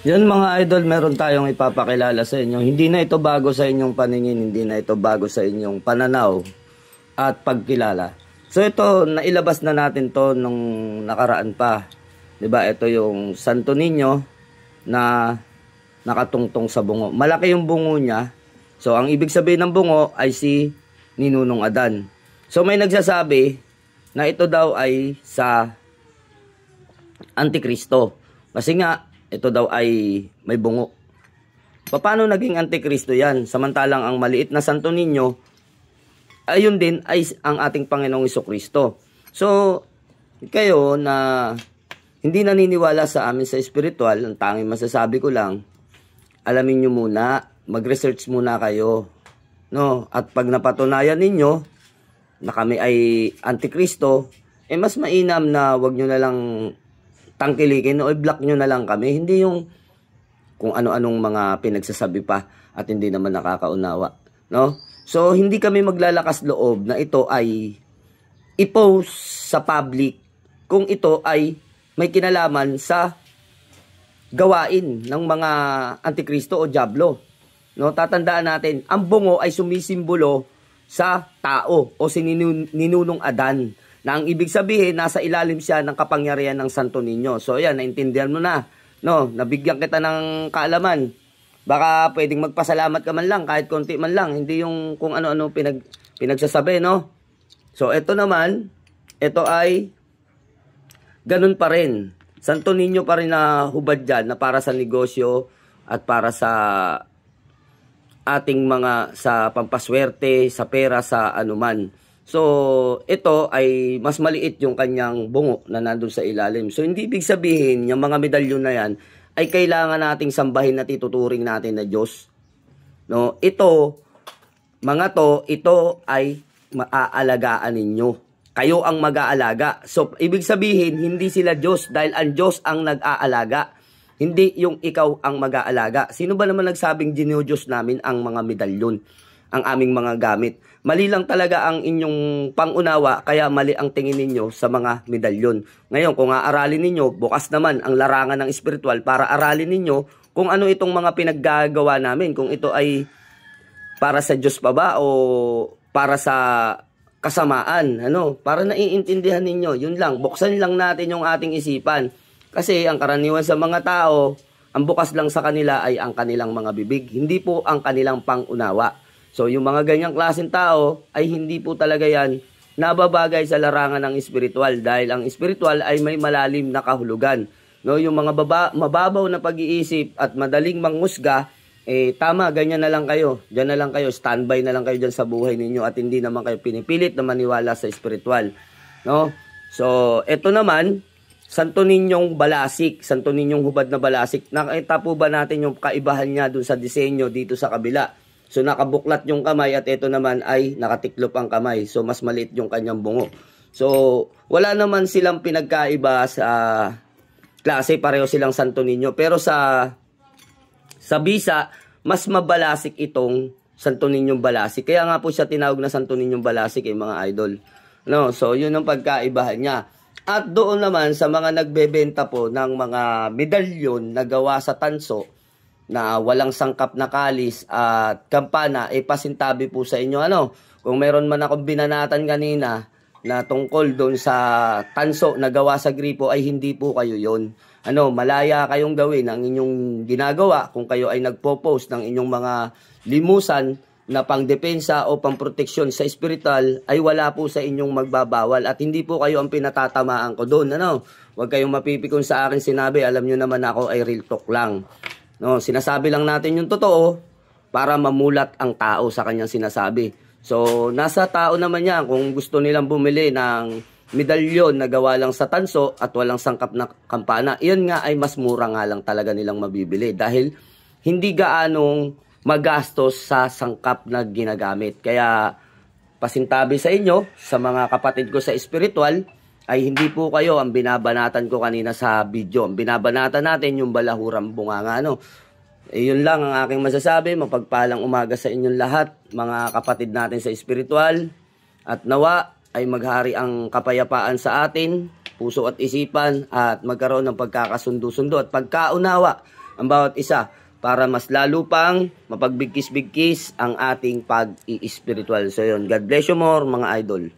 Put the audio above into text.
Yan mga idol, meron tayong ipapakilala sa inyo. Hindi na ito bago sa inyong paningin, hindi na ito bago sa inyong pananaw at pagkilala. So ito, nailabas na natin to nung nakaraan pa. 'Di ba? Ito yung Santo Niño na nakatungtong sa bungo. Malaki yung bungo niya. So ang ibig sabihin ng bungo ay si Ninunong Adan. So may nagsasabi na ito daw ay sa Antikristo. Kasi nga ito daw ay may bungo. Paano naging Antikristo yan? Samantalang ang maliit na Santo Niño, ayun din ay ang ating Panginoong Jesucristo. So, kayo na hindi naniniwala sa amin sa spiritual, ang tanging masasabi ko lang, alamin nyo muna, mag-research muna kayo. No? At pag napatunayan ninyo na kami ay Antikristo, mas mainam na wag nyo na lang tangkilikin o i-block nyo na lang kami. Hindi yung kung ano-anong mga pinagsasabi pa at hindi naman nakakaunawa. No? So, hindi kami maglalakas loob na ito ay i-post sa public kung ito ay may kinalaman sa gawain ng mga Antikristo o Diablo. No? Tatandaan natin, ang bungo ay sumisimbolo sa tao o si Ninunong Adan, na ang ibig sabihin, nasa ilalim siya ng kapangyarihan ng Santo Niño. So, yan, naintindihan mo na. No, nabigyan kita ng kaalaman. Baka pwedeng magpasalamat ka man lang, kahit konti man lang. Hindi yung kung ano-ano pinagsasabi, no? So, ito naman, ito ay ganun pa rin. Santo Niño pa rin na hubad dyan, na para sa negosyo at para sa ating mga, sa pampaswerte, sa pera, sa anuman. So, ito ay mas maliit yung kanyang bungo na nandun sa ilalim. So, hindi ibig sabihin, yung mga medalyon na yan, ay kailangan nating sambahin at ituturing natin na Diyos. No? Ito, mga to, ito ay maaalagaan ninyo. Kayo ang mag-aalaga. So, ibig sabihin, hindi sila Diyos dahil ang Diyos ang nag-aalaga. Hindi yung ikaw ang mag-aalaga. Sino ba naman nagsabing Diyos namin ang mga medalyon, ang aming mga gamit? Mali lang talaga ang inyong pangunawa, kaya mali ang tingin ninyo sa mga medalyon. Ngayon, kung aaralin ninyo, bukas naman ang larangan ng espiritual para aralin ninyo kung ano itong mga pinaggagawa namin. Kung ito ay para sa Diyos pa ba o para sa kasamaan. Ano? Para naiintindihan ninyo. Yun lang. Buksan lang natin yung ating isipan. Kasi ang karaniwan sa mga tao, ang bukas lang sa kanila ay ang kanilang mga bibig. Hindi po ang kanilang pangunawa. So, yung mga ganyang klaseng tao ay hindi po talaga yan nababagay sa larangan ng espiritual dahil ang espiritual ay may malalim na kahulugan. No, yung mga mababaw na pag-iisip at madaling manghusga, tama, ganyan na lang kayo. Diyan na lang kayo, standby na lang kayo dyan sa buhay ninyo at hindi naman kayo pinipilit na maniwala sa espiritual. No? So, eto naman, Santo Niñong Balasik, Santo Niñong hubad na balasik. Nakita po ba natin yung kaibahan niya dun sa disenyo dito sa kabila? So, nakabuklat yung kamay at ito naman ay nakatiklop ang kamay. So, mas maliit yung kanyang bungo. So, wala naman silang pinagkaiba sa klase. Pareho silang Santo Niño. Pero sa bisa, mas mabalasik itong Santo Niñong Balasik. Kaya nga po siya tinawag na Santo Niñong Balasik, mga idol. No? So, yun ang pagkaibahan niya. At doon naman sa mga nagbebenta po ng mga medalyon na gawa sa tanso, na walang sangkap na kalis at kampana, pasintabi po sa inyo. Ano, kung meron man akong binanatan kanina na tungkol doon sa tanso na gawa sa gripo, ay hindi po kayo yon. Ano, malaya kayong gawin ang inyong ginagawa kung kayo ay nagpo-post ng inyong mga limusan na pangdepensa o pangproteksyon sa espiritual, ay wala po sa inyong magbabawal at hindi po kayo ang pinatatamaan ko doon. Ano, huwag kayong mapipikon sa akin sinabi, alam nyo naman ako ay real talk lang. No, sinasabi lang natin yung totoo para mamulat ang tao sa kanyang sinasabi. So, nasa tao naman yan kung gusto nilang bumili ng medalyon na gawa lang sa tanso at walang sangkap na kampana. Iyon nga ay mas mura nga lang talaga nilang mabibili dahil hindi gaanong magastos sa sangkap na ginagamit. Kaya, pasintabi sa inyo, sa mga kapatid ko sa espiritual, ay hindi po kayo ang binabanatan ko kanina sa video. Ang binabanatan natin yung balahurang bunganga. Ano? Yun lang ang aking masasabi. Mapagpalang umaga sa inyong lahat, mga kapatid natin sa espiritual. At nawa ay maghari ang kapayapaan sa atin, puso at isipan, at magkaroon ng pagkakasundo-sundo at pagkaunawa ang bawat isa para mas lalo pang mapagbigkis-bigkis ang ating pag-i-spiritual. So yun, God bless you more mga idol.